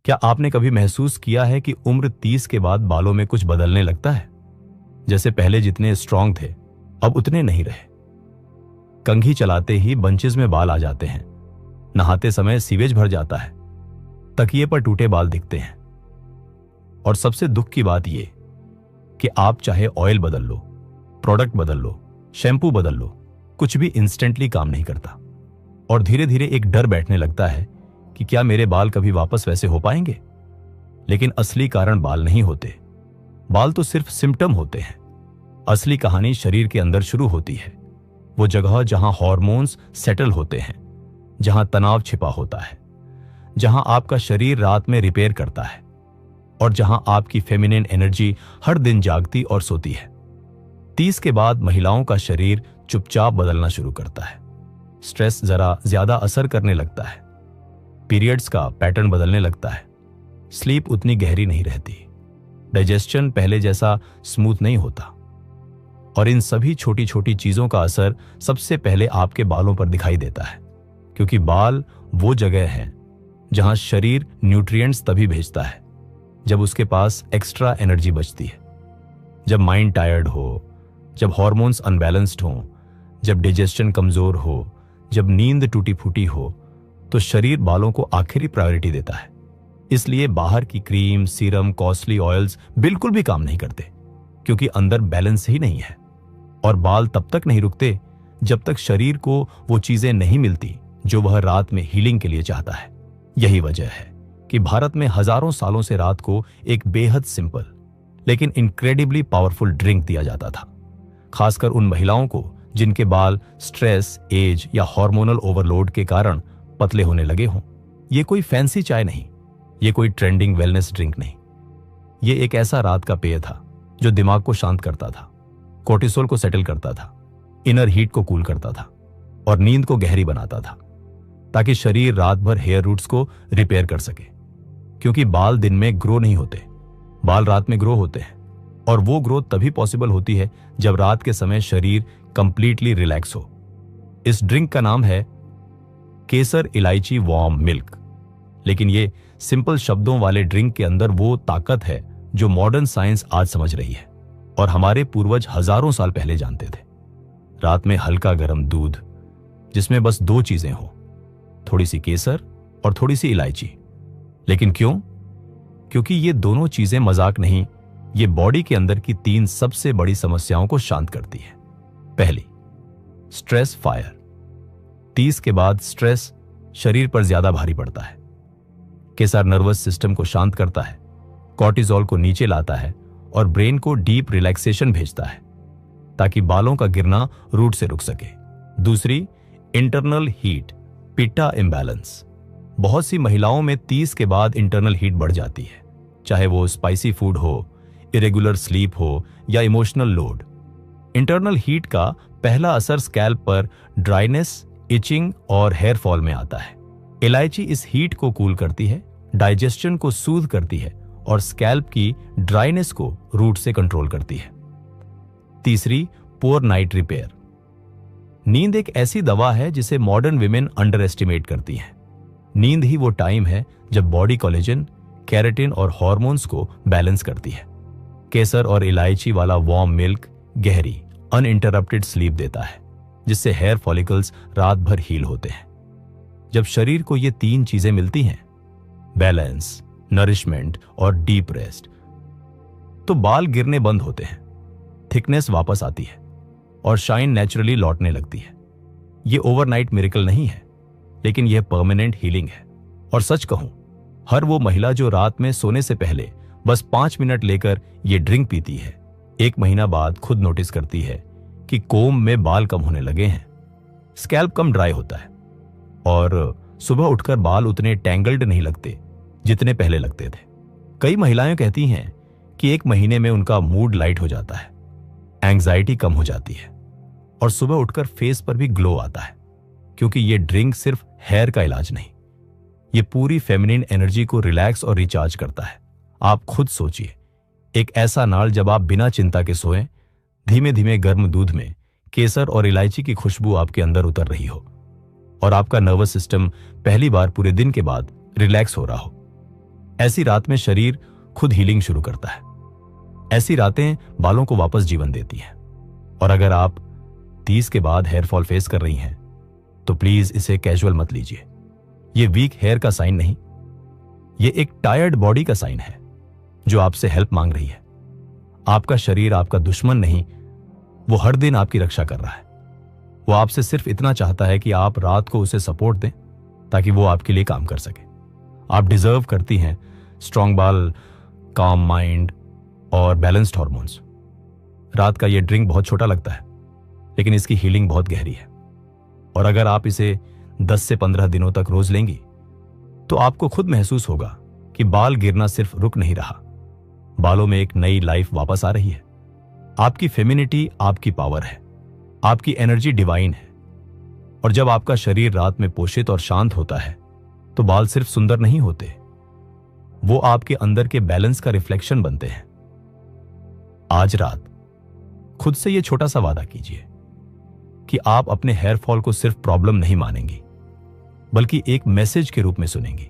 क्या आपने कभी महसूस किया है कि उम्र 30 के बाद बालों में कुछ बदलने लगता है? जैसे पहले जितने स्ट्रांग थे अब उतने नहीं रहे। कंघी चलाते ही बंचेस में बाल आ जाते हैं, नहाते समय सीवेज भर जाता है, तकिए पर टूटे बाल दिखते हैं। और सबसे दुख की बात यह कि आप चाहे ऑयल बदल लो, प्रोडक्ट बदल लो, शैम्पू बदल लो, कुछ भी इंस्टेंटली काम नहीं करता। और धीरे धीरे एक डर बैठने लगता है कि क्या मेरे बाल कभी वापस वैसे हो पाएंगे। लेकिन असली कारण बाल नहीं होते, बाल तो सिर्फ सिम्टम होते हैं। असली कहानी शरीर के अंदर शुरू होती है, वो जगह जहां हार्मोन्स सेटल होते हैं, जहां तनाव छिपा होता है, जहां आपका शरीर रात में रिपेयर करता है और जहां आपकी फेमिनिन एनर्जी हर दिन जागती और सोती है। 30 के बाद महिलाओं का शरीर चुपचाप बदलना शुरू करता है। स्ट्रेस जरा ज्यादा असर करने लगता है, पीरियड्स का पैटर्न बदलने लगता है, स्लीप उतनी गहरी नहीं रहती, डाइजेशन पहले जैसा स्मूथ नहीं होता। और इन सभी छोटी छोटी चीजों का असर सबसे पहले आपके बालों पर दिखाई देता है, क्योंकि बाल वो जगह है जहां शरीर न्यूट्रिएंट्स तभी भेजता है जब उसके पास एक्स्ट्रा एनर्जी बचती है। जब माइंड टायर्ड हो, जब हार्मोन्स अनबैलेंस्ड हो, जब डाइजेशन कमजोर हो, जब नींद टूटी फूटी हो, तो शरीर बालों को आखिरी प्रायोरिटी देता है। इसलिए बाहर की क्रीम, सीरम, कॉस्टली ऑयल्स बिल्कुल भी काम नहीं करते, क्योंकि अंदर बैलेंस ही नहीं है। और बाल तब तक नहीं रुकते जब तक शरीर को वो चीजें नहीं मिलती जो वह रात में हीलिंग के लिए चाहता है। यही वजह है कि भारत में हजारों सालों से रात को एक बेहद सिंपल लेकिन इनक्रेडिबली पावरफुल ड्रिंक दिया जाता था, खासकर उन महिलाओं को जिनके बाल स्ट्रेस, एज या हार्मोनल ओवरलोड के कारण पतले होने लगे हों। ये कोई फैंसी चाय नहीं, ये कोई ट्रेंडिंग वेलनेस ड्रिंक नहीं, ये एक ऐसा रात का पेय था जो दिमाग को शांत करता था, कोर्टिसोल को सेटल करता था, इनर हीट को कूल करता था और नींद को गहरी बनाता था, ताकि शरीर रात भर हेयर रूट्स को रिपेयर कर सके। क्योंकि बाल दिन में ग्रो नहीं होते, बाल रात में ग्रो होते हैं, और वो ग्रोथ तभी पॉसिबल होती है जब रात के समय शरीर कंप्लीटली रिलैक्स हो। इस ड्रिंक का नाम है केसर इलायची वार्म मिल्क। लेकिन ये सिंपल शब्दों वाले ड्रिंक के अंदर वो ताकत है जो मॉडर्न साइंस आज समझ रही है और हमारे पूर्वज हजारों साल पहले जानते थे। रात में हल्का गर्म दूध जिसमें बस 2 चीजें हो, थोड़ी सी केसर और थोड़ी सी इलायची। लेकिन क्यों? क्योंकि ये दोनों चीजें मजाक नहीं, ये बॉडी के अंदर की 3 सबसे बड़ी समस्याओं को शांत करती है। पहली, स्ट्रेस फायर। 30 के बाद स्ट्रेस शरीर पर ज्यादा भारी पड़ता है। केसर नर्वस सिस्टम को शांत करता है, कॉर्टिसोल को नीचे लाता है और ब्रेन को डीप रिलैक्सेशन भेजता है ताकि बालों का गिरना रूट से रुक सके। दूसरी, इंटरनल हीट, पिट्टा इम्बैलेंस। बहुत सी महिलाओं में 30 के बाद इंटरनल हीट बढ़ जाती है, चाहे वो स्पाइसी फूड हो, इरेगुलर स्लीप हो या इमोशनल लोड। इंटरनल हीट का पहला असर स्कैल्प पर ड्राइनेस, इचिंग और हेयर फॉल में आता है। इलायची इस हीट को कूल करती है, डाइजेशन को सूद करती है और स्कैल्प की ड्राइनेस को रूट से कंट्रोल करती है। तीसरी, पुअर नाइट रिपेयर। नींद एक ऐसी दवा है जिसे मॉडर्न विमेन अंडर एस्टिमेट करती हैं। नींद ही वो टाइम है जब बॉडी कोलेजन, केराटिन और हार्मोन्स को बैलेंस करती है। केसर और इलायची वाला वार्म मिल्क गहरी अनइंटरप्टेड स्लीप देता है, जिससे हेयर फॉलिकल्स रात भर हील होते हैं। जब शरीर को ये 3 चीजें मिलती हैं, बैलेंस, नरिशमेंट और डीप रेस्ट, तो बाल गिरने बंद होते हैं, थिकनेस वापस आती है और शाइन नेचुरली लौटने लगती है। ये ओवरनाइट मिरेकल नहीं है, लेकिन यह परमानेंट हीलिंग है। और सच कहूं, हर वो महिला जो रात में सोने से पहले बस 5 मिनट लेकर ये ड्रिंक पीती है, 1 महीना बाद खुद नोटिस करती है कि कोम में बाल कम होने लगे हैं, स्कैल्प कम ड्राई होता है और सुबह उठकर बाल उतने टैंगल्ड नहीं लगते जितने पहले लगते थे। कई महिलाएं कहती हैं कि 1 महीने में उनका मूड लाइट हो जाता है, एंग्जाइटी कम हो जाती है और सुबह उठकर फेस पर भी ग्लो आता है। क्योंकि ये ड्रिंक सिर्फ हेयर का इलाज नहीं, ये पूरी फेमिनिन एनर्जी को रिलैक्स और रिचार्ज करता है। आप खुद सोचिए, एक ऐसा नाल जब आप बिना चिंता के सोएं, धीमे धीमे गर्म दूध में केसर और इलायची की खुशबू आपके अंदर उतर रही हो और आपका नर्वस सिस्टम पहली बार पूरे दिन के बाद रिलैक्स हो रहा हो। ऐसी रात में शरीर खुद हीलिंग शुरू करता है। ऐसी रातें बालों को वापस जीवन देती हैं। और अगर आप 30 के बाद हेयर फॉल फेस कर रही हैं तो प्लीज इसे कैजुअल मत लीजिए। ये वीक हेयर का साइन नहीं, ये एक टायर्ड बॉडी का साइन है जो आपसे हेल्प मांग रही है। आपका शरीर आपका दुश्मन नहीं, वो हर दिन आपकी रक्षा कर रहा है। वो आपसे सिर्फ इतना चाहता है कि आप रात को उसे सपोर्ट दें ताकि वो आपके लिए काम कर सके। आप डिजर्व करती हैं स्ट्रांग बाल, काम माइंड और बैलेंस्ड हॉर्मोन्स। रात का ये ड्रिंक बहुत छोटा लगता है लेकिन इसकी हीलिंग बहुत गहरी है। और अगर आप इसे 10 से 15 दिनों तक रोज लेंगी तो आपको खुद महसूस होगा कि बाल गिरना सिर्फ रुक नहीं रहा, बालों में एक नई लाइफ वापस आ रही है। आपकी फेमिनिटी आपकी पावर है, आपकी एनर्जी डिवाइन है। और जब आपका शरीर रात में पोषित और शांत होता है तो बाल सिर्फ सुंदर नहीं होते, वो आपके अंदर के बैलेंस का रिफ्लेक्शन बनते हैं। आज रात खुद से यह छोटा सा वादा कीजिए कि आप अपने हेयर फॉल को सिर्फ प्रॉब्लम नहीं मानेंगी बल्कि एक मैसेज के रूप में सुनेंगी।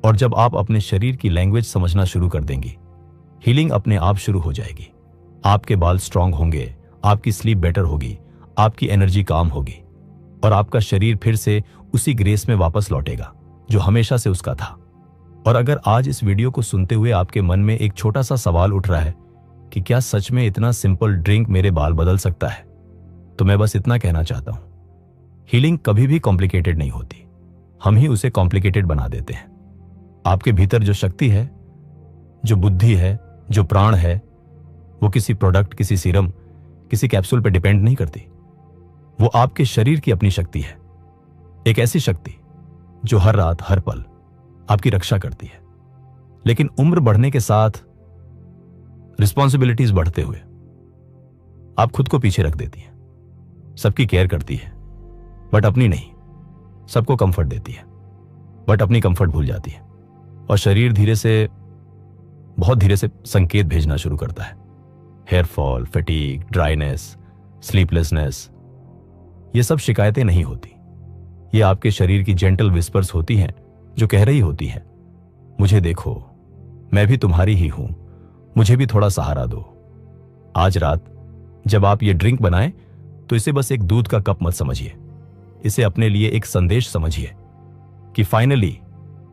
और जब आप अपने शरीर की लैंग्वेज समझना शुरू कर देंगी, हीलिंग अपने आप शुरू हो जाएगी। आपके बाल स्ट्रांग होंगे, आपकी स्लीप बेटर होगी, आपकी एनर्जी काम होगी और आपका शरीर फिर से उसी ग्रेस में वापस लौटेगा जो हमेशा से उसका था। और अगर आज इस वीडियो को सुनते हुए आपके मन में एक छोटा सा सवाल उठ रहा है कि क्या सच में इतना सिंपल ड्रिंक मेरे बाल बदल सकता है, तो मैं बस इतना कहना चाहता हूं, हीलिंग कभी भी कॉम्प्लिकेटेड नहीं होती, हम ही उसे कॉम्प्लिकेटेड बना देते हैं। आपके भीतर जो शक्ति है, जो बुद्धि है, जो प्राण है, वो किसी प्रोडक्ट, किसी सीरम, किसी कैप्सूल पर डिपेंड नहीं करती। वो आपके शरीर की अपनी शक्ति है, एक ऐसी शक्ति जो हर रात हर पल आपकी रक्षा करती है। लेकिन उम्र बढ़ने के साथ, रिस्पॉन्सिबिलिटीज बढ़ते हुए आप खुद को पीछे रख देती हैं। सबकी केयर करती है बट अपनी नहीं, सबको कंफर्ट देती है बट अपनी कंफर्ट भूल जाती है। और शरीर धीरे से, बहुत धीरे से संकेत भेजना शुरू करता है। Hair fall, fatigue, dryness, sleeplessness, ये सब शिकायतें नहीं होती, ये आपके शरीर की जेंटल विस्पर्स होती हैं जो कह रही होती हैं, मुझे देखो, मैं भी तुम्हारी ही हूं, मुझे भी थोड़ा सहारा दो। आज रात जब आप ये ड्रिंक बनाएं तो इसे बस एक दूध का कप मत समझिए, इसे अपने लिए एक संदेश समझिए कि फाइनली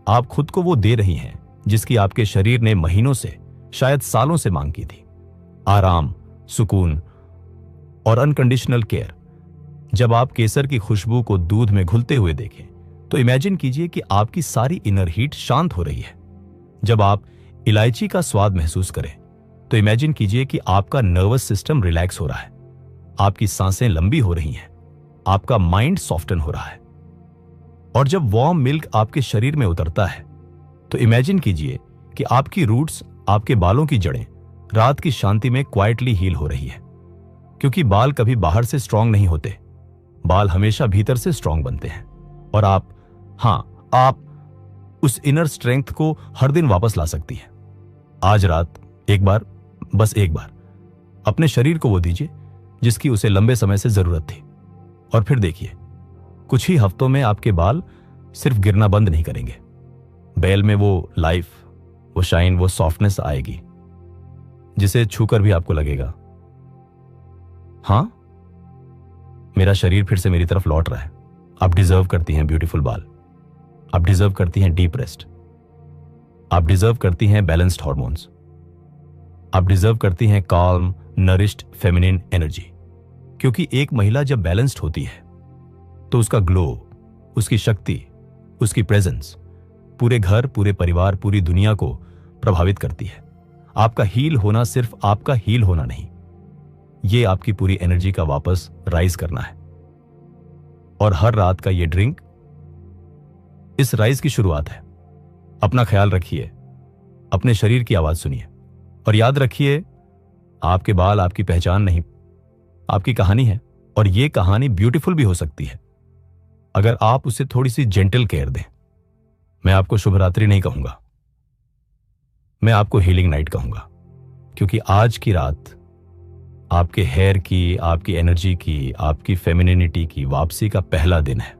आप खुद को वो दे रही हैं जिसकी आपके शरीर ने महीनों से, शायद सालों से मांग की थी। आराम, सुकून और अनकंडीशनल केयर। जब आप केसर की खुशबू को दूध में घुलते हुए देखें तो इमेजिन कीजिए कि आपकी सारी इनर हीट शांत हो रही है। जब आप इलायची का स्वाद महसूस करें तो इमेजिन कीजिए कि आपका नर्वस सिस्टम रिलैक्स हो रहा है, आपकी सांसें लंबी हो रही हैं, आपका माइंड सॉफ्टन हो रहा है। और जब वार्म मिल्क आपके शरीर में उतरता है तो इमेजिन कीजिए कि आपकी रूट्स, आपके बालों की जड़ें रात की शांति में क्वाइटली हील हो रही है। क्योंकि बाल कभी बाहर से स्ट्रांग नहीं होते, बाल हमेशा भीतर से स्ट्रांग बनते हैं। और आप उस इनर स्ट्रेंथ को हर दिन वापस ला सकती है। आज रात एक बार, बस एक बार अपने शरीर को वो दीजिए जिसकी उसे लंबे समय से जरूरत थी। और फिर देखिए, कुछ ही हफ्तों में आपके बाल सिर्फ गिरना बंद नहीं करेंगे, बैल में वो लाइफ, वो शाइन, वो सॉफ्टनेस आएगी जिसे छूकर भी आपको लगेगा, हां, मेरा शरीर फिर से मेरी तरफ लौट रहा है। आप डिजर्व करती हैं ब्यूटीफुल बाल, आप डिजर्व करती हैं डीप रेस्ट, आप डिजर्व करती हैं बैलेंस्ड हॉर्मोन्स, आप डिजर्व करती हैं कॉल्म, नरिश्ड फेमिनिन एनर्जी। क्योंकि एक महिला जब बैलेंस्ड होती है तो उसका ग्लो, उसकी शक्ति, उसकी प्रेजेंस पूरे घर, पूरे परिवार, पूरी दुनिया को प्रभावित करती है। आपका हील होना सिर्फ आपका हील होना नहीं, ये आपकी पूरी एनर्जी का वापस राइज करना है। और हर रात का ये ड्रिंक इस राइज की शुरुआत है। अपना ख्याल रखिए, अपने शरीर की आवाज सुनिए और याद रखिए, आपके बाल आपकी पहचान नहीं, आपकी कहानी है। और ये कहानी ब्यूटीफुल भी हो सकती है अगर आप उसे थोड़ी सी जेंटल केयर दें। मैं आपको शुभ रात्रि नहीं कहूंगा, मैं आपको हीलिंग नाइट कहूंगा, क्योंकि आज की रात आपके हेयर की, आपकी एनर्जी की, आपकी फेमिनिनिटी की वापसी का पहला दिन है।